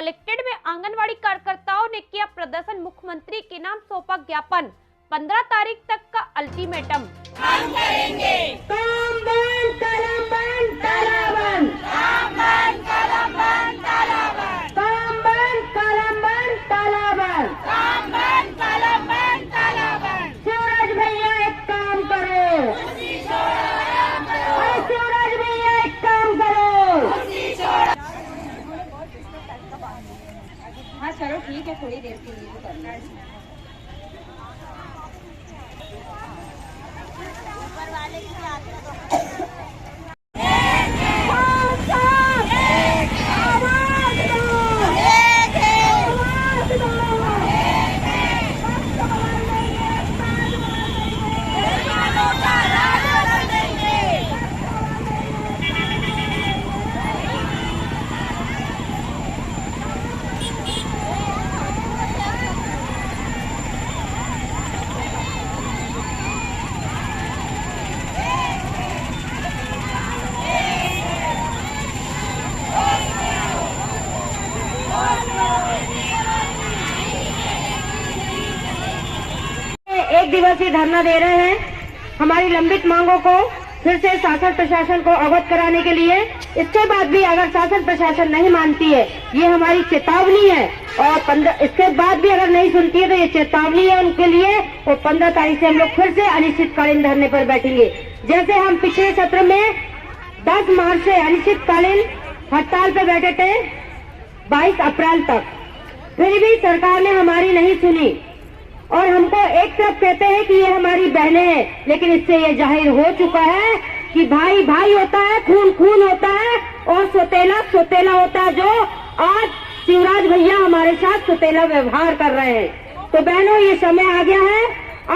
Collectorate में आंगनवाड़ी कार्यकर्ताओं ने किया प्रदर्शन। मुख्यमंत्री के नाम सौंपा ज्ञापन। 15 तारीख तक का अल्टीमेटम। हम करेंगे काम बंद, कलम बंद, ताला बंद। काम बंद, कलम बंद, ताला बंद। काम बंद, कलम बंद, ताला बंद। काम बंद, कलम बंद, ताला बंद। सूरज भैया एक काम करो, अरे सूरज भैया एक काम करो। हाँ चलो ठीक है, थोड़ी देर के लिए तो करना है। ऊपर वाले की आदत एक दिवसीय धरना दे रहे हैं हमारी लंबित मांगों को फिर से शासन प्रशासन को अवगत कराने के लिए। इसके बाद भी अगर शासन प्रशासन नहीं मानती है, ये हमारी चेतावनी है। और इसके बाद भी अगर नहीं सुनती है तो ये चेतावनी है उनके लिए। और 15 तारीख से हम लोग फिर से अनिश्चितकालीन धरने पर बैठेंगे। जैसे हम पिछले सत्र में 10 मार्च से अनिश्चितकालीन हड़ताल पर बैठे थे 22 अप्रैल तक, फिर भी सरकार ने हमारी नहीं सुनी। और हमको एक तरफ कहते हैं कि ये हमारी बहनें हैं, लेकिन इससे ये जाहिर हो चुका है कि भाई भाई होता है, खून खून होता है और सोतेला सोतेला होता है। जो आज शिवराज भैया हमारे साथ सोतेला व्यवहार कर रहे हैं। तो बहनों, ये समय आ गया है।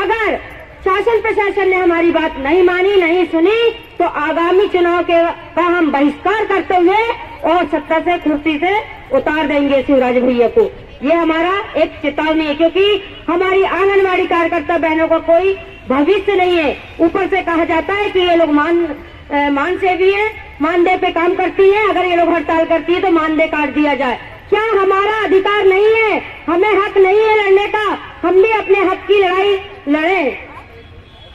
अगर शासन प्रशासन ने हमारी बात नहीं मानी, नहीं सुनी, तो आगामी चुनाव का हम बहिष्कार करते हुए और सत्ता से कुर्सी से उतार देंगे शिवराज भैया को। ये हमारा एक चेतावनी है, क्योंकि हमारी आंगनवाड़ी कार्यकर्ता बहनों का कोई भविष्य नहीं है। ऊपर से कहा जाता है कि ये लोग मान सेवी है, मानदेय पे काम करती है। अगर ये लोग हड़ताल करती है तो मानदेय काट दिया जाए। क्या हमारा अधिकार नहीं है? हमें हक नहीं है लड़ने का? हम भी अपने हक की लड़ाई लड़ें।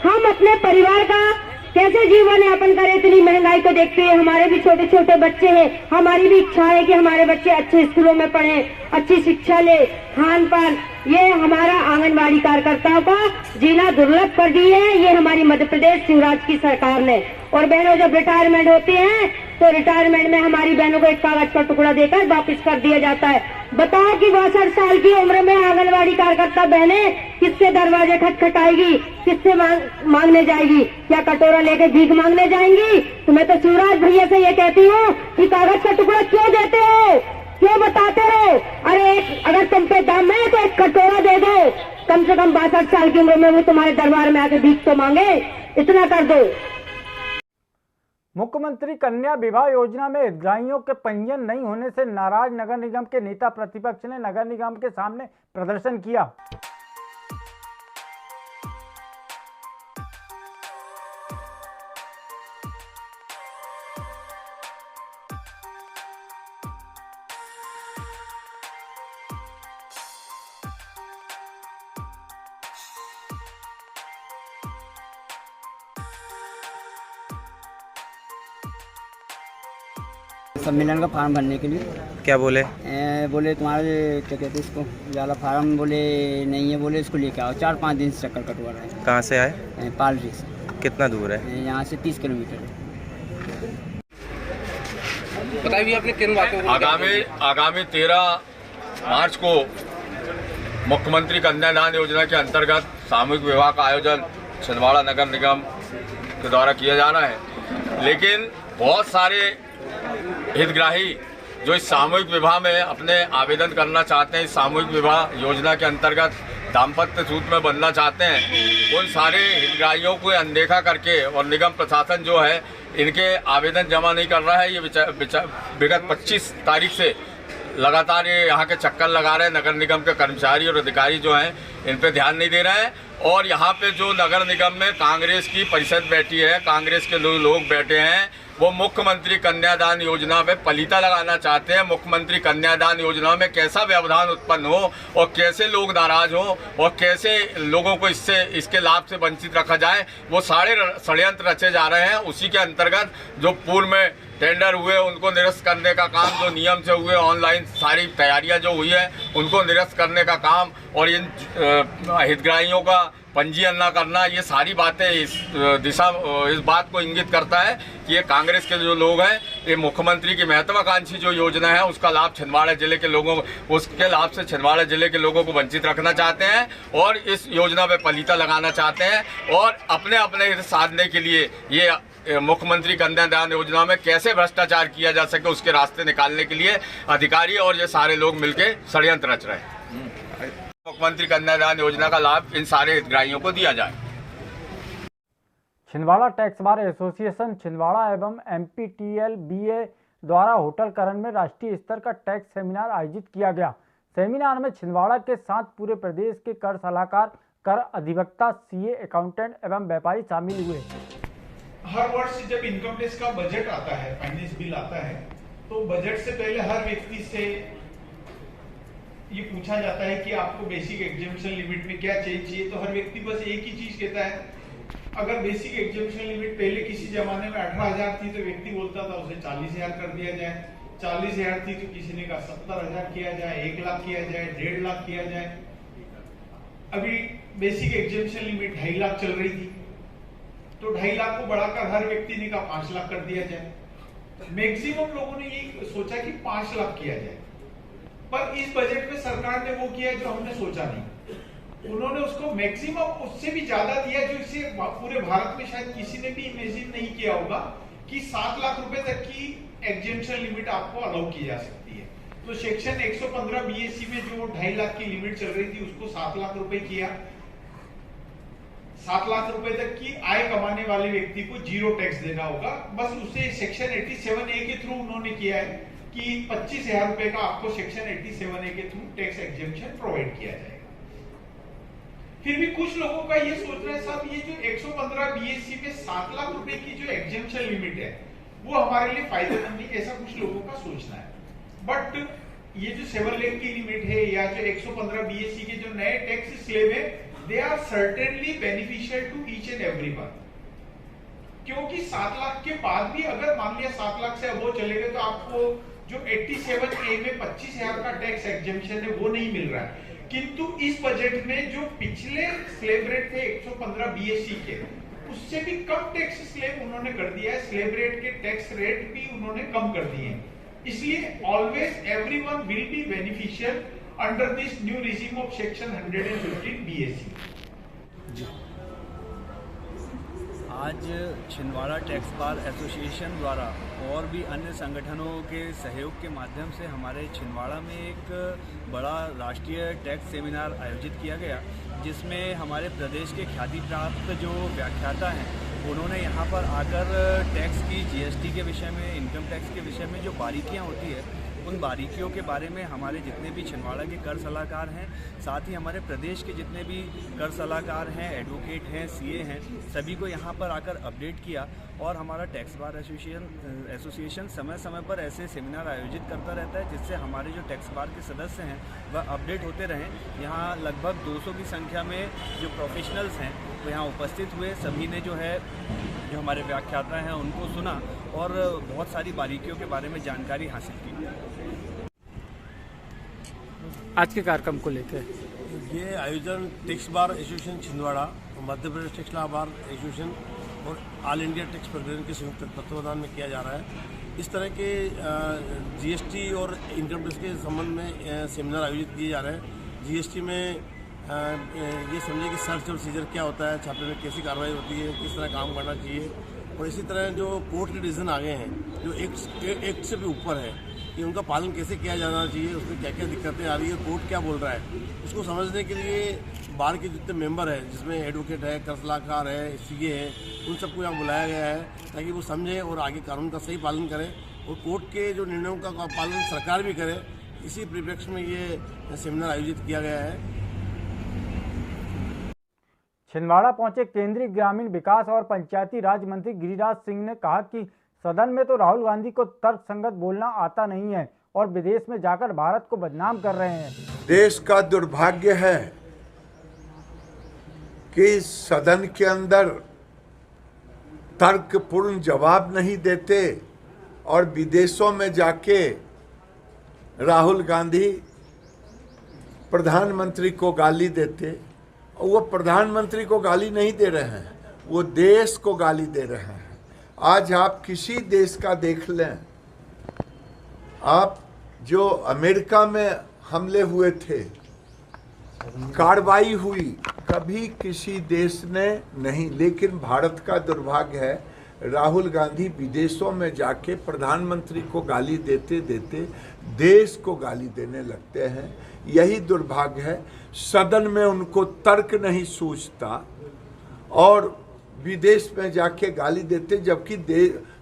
हम अपने परिवार का कैसे जीवन यापन करें? इतनी महंगाई को देखते हुए हमारे भी छोटे छोटे बच्चे हैं। हमारी भी इच्छा है कि हमारे बच्चे अच्छे स्कूलों में पढ़ें, अच्छी शिक्षा ले, खान पान। ये हमारा आंगनबाड़ी कार्यकर्ताओं का जीना दुर्लभ कर दी है ये हमारी मध्य प्रदेश शिवराज की सरकार ने। और बहनों, जब रिटायरमेंट होती है तो रिटायरमेंट में हमारी बहनों को एक कागज का टुकड़ा देकर वापस कर दिया जाता है। बताओ कि 62 साल की उम्र में आंगनबाड़ी कार्यकर्ता बहनें किससे दरवाजे खटखटाएगी, किससे मांगने जाएगी? क्या कटोरा लेके भीख मांगने जाएंगी? तो मैं तो शिवराज भैया से ये कहती हूँ कि कागज का टुकड़ा क्यों देते हो, क्यों बताते हो? अरे अगर तुम पे दम है तो एक कटोरा दे दो। कम से कम 62 साल की उम्र में वो तुम्हारे दरबार में आके भीख तो मांगे, इतना कर दो। मुख्यमंत्री कन्या विवाह योजना में हितग्राहियों के पंजीयन नहीं होने से नाराज नगर निगम के नेता प्रतिपक्ष ने नगर निगम के सामने प्रदर्शन किया। सम्मेलन का फॉर्म भरने के लिए। क्या बोले? बोले तुम्हारे क्या कहते हैं इसको, वाला फार्म बोले नहीं है, बोले इसको लेके आओ। 4-5 दिन से चक्कर कटवा रहे हैं। कहाँ से आए? पालरी से। कितना दूर है? यहाँ से 30 किलोमीटर। बताइए आपने किन बातों को? आगामी 13 मार्च को मुख्यमंत्री कन्यादान योजना के अंतर्गत सामूहिक विवाह का आयोजन छिंदवाड़ा नगर निगम के द्वारा किया जा रहा है। लेकिन बहुत सारे हितग्राही जो इस सामूहिक विवाह में अपने आवेदन करना चाहते हैं, इस सामूहिक विवाह योजना के अंतर्गत दाम्पत्य सूत्र में बनना चाहते हैं, उन सारे हितग्राहियों को अनदेखा करके और निगम प्रशासन जो है इनके आवेदन जमा नहीं कर रहा है। ये विगत 25 तारीख से लगातार ये यहाँ के चक्कर लगा रहे हैं। नगर निगम के कर्मचारी और अधिकारी जो हैं इन पे ध्यान नहीं दे रहे हैं। और यहाँ पे जो नगर निगम में कांग्रेस की परिषद बैठी है, कांग्रेस के लोग बैठे हैं, वो मुख्यमंत्री कन्यादान योजना में पलीता लगाना चाहते हैं। मुख्यमंत्री कन्यादान योजना में कैसा व्यवधान उत्पन्न हो और कैसे लोग नाराज हो और कैसे लोगों को इसके लाभ से वंचित रखा जाए, वो सारे षड्यंत्र रचे जा रहे हैं। उसी के अंतर्गत जो पूर्व में टेंडर हुए उनको निरस्त करने का काम, जो नियम से हुए ऑनलाइन सारी तैयारियां जो हुई है उनको निरस्त करने का काम और इन हितग्राहियों का पंजीयन न करना, ये सारी बातें इस बात को इंगित करता है कि ये कांग्रेस के जो लोग हैं, ये मुख्यमंत्री की महत्वाकांक्षी जो योजना है उसका लाभ छिंदवाड़ा जिले के लोगों उसके लाभ से छिंदवाड़ा जिले के लोगों को वंचित रखना चाहते हैं और इस योजना में पलीता लगाना चाहते हैं और अपने हित साधने के लिए ये मुख्यमंत्री कन्यादान योजना में कैसे भ्रष्टाचार किया जा सके उसके रास्ते निकालने के लिए अधिकारी और ये सारे लोग मिलकर षड्यंत्र रच रहे हैं। मुख्यमंत्री कन्यादान योजना का लाभ इन सारे हितग्राहियों को दिया जाए। Chhindwara tax bar association Chhindwara एवं MPTLBA द्वारा होटल करण में राष्ट्रीय स्तर का टैक्स सेमिनार आयोजित किया गया। सेमिनार में छिंदवाड़ा के साथ पूरे प्रदेश के कर सलाहकार, कर अधिवक्ता, CA, अकाउंटेंट एवं व्यापारी शामिल हुए। हर वर्ष जब इनकम टैक्स का बजट आता है, फाइनेंस बिल आता है, तो बजट से पहले हर व्यक्ति से ये पूछा जाता है कि आपको बेसिक एग्जेम्पशन लिमिट में क्या चाहिए। तो हर व्यक्ति बस एक ही चीज कहता है, अगर बेसिक एग्जेम्पशन लिमिट पहले किसी जमाने में 18,000 थी तो व्यक्ति बोलता था उसे 40,000 कर दिया जाए, 40,000 थी तो किसी ने कहा 70,000 किया जाए, 1 लाख किया जाए, 1.5 लाख किया जाए। अभी बेसिक एग्जेम्पशन लिमिट 2.5 लाख चल रही थी, तो 2.5 लाख को बढ़ाकर हर व्यक्ति ने कहा 5 लाख कर दिया जाए। मैक्सिमम लोगों ने ये सोचा कि 5 लाख किया जाए, पर इस बजट में सरकार ने वो किया जो हमने सोचा नहीं। उन्होंने उसको मैक्सिमम उससे भी ज्यादा दिया, जो इसे पूरे भारत में शायद किसी ने भी इमेजिन नहीं किया होगा कि 7 लाख रुपए तक की एग्जेम्पशन लिमिट आपको अलाउ की जा सकती है। तो सेक्शन 115 BSC में जो 2.5 लाख की लिमिट चल रही थी उसको 7 लाख रुपए किया। 7 लाख रुपए तक की आय कमाने वाले व्यक्ति को 0 टैक्स देना होगा। बस उसे सेक्शन 87A के थ्रू उन्होंने किया है कि 25,000 रुपए का आपको सेक्शन 87A के थ्रू टैक्स एग्जेम्पशन प्रोवाइड किया जाएगा। फिर भी कुछ लोगों का ये सोचना है, साहब ये जो 115 BSC में 7 लाख रुपए की जो एग्जेम्पशन लिमिट है वो हमारे लिए फायदेमंद नहीं, ऐसा कुछ लोगों का सोचना है। बट ये जो 7 लाख की लिमिट है या जो 115 BSC के जो नए टैक्स स्लैब है, they are certainly beneficial to each and everyone. क्योंकि 7 लाख के बाद भी अगर मान लिया 7 लाख से अबो चले गए तो आपको जो 87A में 25,000 का टैक्स एग्जेम्पशन है वो नहीं मिल रहा है। किंतु इस बजट में जो पिछले स्लैब रेट थे 115 BSC के, उससे भी कम टैक्स स्लैब उन्होंने कर दिया है। स्लैब रेट के टैक्स रेट भी उन्होंने कम कर दिए हैं। इसलिए always everyone will be beneficial under this new regime of section 115 BSC। आज छिंदवाड़ा टैक्स बार एसोसिएशन द्वारा और भी अन्य संगठनों के सहयोग के माध्यम से हमारे छिंदवाड़ा में एक बड़ा राष्ट्रीय टैक्स सेमिनार आयोजित किया गया, जिसमें हमारे प्रदेश के ख्याति प्राप्त जो व्याख्याता हैं उन्होंने यहाँ पर आकर टैक्स की GST के विषय में, इनकम टैक्स के विषय में जो बारीकियाँ होती है उन बारीकियों के बारे में हमारे जितने भी छिंदवाड़ा के कर सलाहकार हैं, साथ ही हमारे प्रदेश के जितने भी कर सलाहकार हैं, एडवोकेट हैं, CA हैं, सभी को यहाँ पर आकर अपडेट किया। और हमारा टैक्स बार एसोसिएशन समय समय पर ऐसे सेमिनार आयोजित करता रहता है, जिससे हमारे जो टैक्स बार के सदस्य हैं वह अपडेट होते रहें। यहाँ लगभग 200 की संख्या में जो प्रोफेशनल्स हैं वो यहाँ उपस्थित हुए। सभी ने जो है जो हमारे व्याख्याता हैं उनको सुना और बहुत सारी बारीकियों के बारे में जानकारी हासिल की। आज के कार्यक्रम को लेकर ये आयोजन tax bar association Chhindwara, Madhya Pradesh tax bar association और ऑल इंडिया टैक्स फेडरेशन के संयुक्त तत्वावधान में किया जा रहा है। इस तरह के GST और इनकम टैक्स के संबंध में सेमिनार आयोजित किए जा रहे हैं। GST में ये समझिए कि सर्च और सीजर क्या होता है, छापे में कैसी कार्रवाई होती है, किस तरह काम करना चाहिए, और इसी तरह जो कोर्ट के डिसीजन आ गए हैं जो एक्ट से भी ऊपर है कि उनका पालन कैसे किया जाना चाहिए, उसमें क्या क्या दिक्कतें आ रही है, कोर्ट क्या बोल रहा है, उसको समझने के लिए बार के जितने मेंबर हैं, जिसमें एडवोकेट है, कर सलाहकार है, CA है, उन सबको यहाँ बुलाया गया है ताकि वो समझें और आगे कानून का सही पालन करें और कोर्ट के जो निर्णयों का पालन सरकार भी करे। इसी परिप्रेक्ष्य में ये सेमिनार आयोजित किया गया है। छिंदवाड़ा पहुंचे केंद्रीय ग्रामीण विकास और पंचायती राज मंत्री गिरिराज सिंह ने कहा कि सदन में तो राहुल गांधी को तर्कसंगत बोलना आता नहीं है और विदेश में जाकर भारत को बदनाम कर रहे हैं। देश का दुर्भाग्य है कि सदन के अंदर तर्कपूर्ण जवाब नहीं देते और विदेशों में जाके राहुल गांधी प्रधानमंत्री को गाली देते। वो प्रधानमंत्री को गाली नहीं दे रहे हैं, वो देश को गाली दे रहे हैं। आज आप किसी देश का देख लें, आप जो अमेरिका में हमले हुए थे, कार्रवाई हुई, कभी किसी देश ने नहीं। लेकिन भारत का दुर्भाग्य है, राहुल गांधी विदेशों में जाके प्रधानमंत्री को गाली देते देते देश को गाली देने लगते हैं। यही दुर्भाग्य है। सदन में उनको तर्क नहीं सूझता और विदेश में जाके गाली देते, जबकि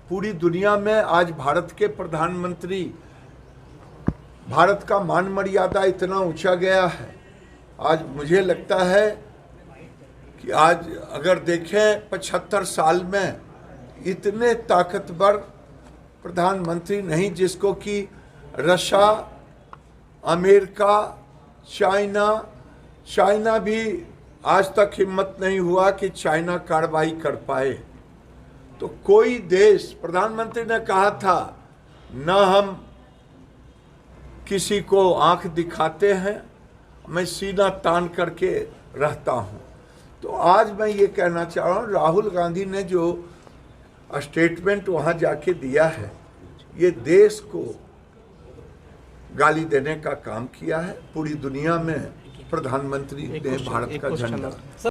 पूरी दुनिया में आज भारत के प्रधानमंत्री, भारत का मान मर्यादा इतना ऊंचा गया है। आज मुझे लगता है कि आज अगर देखें 75 साल में इतने ताकतवर प्रधानमंत्री नहीं, जिसको कि रशिया, अमेरिका, चाइना भी आज तक हिम्मत नहीं हुआ कि चाइना कार्रवाई कर पाए। तो कोई देश, प्रधानमंत्री ने कहा था न हम किसी को आंख दिखाते हैं, मैं सीना तान करके रहता हूं। तो आज मैं ये कहना चाह रहा हूं, राहुल गांधी ने जो स्टेटमेंट वहां जाके दिया है, ये देश को गाली देने का काम किया है। पूरी दुनिया में प्रधानमंत्री ने भारत का झंडा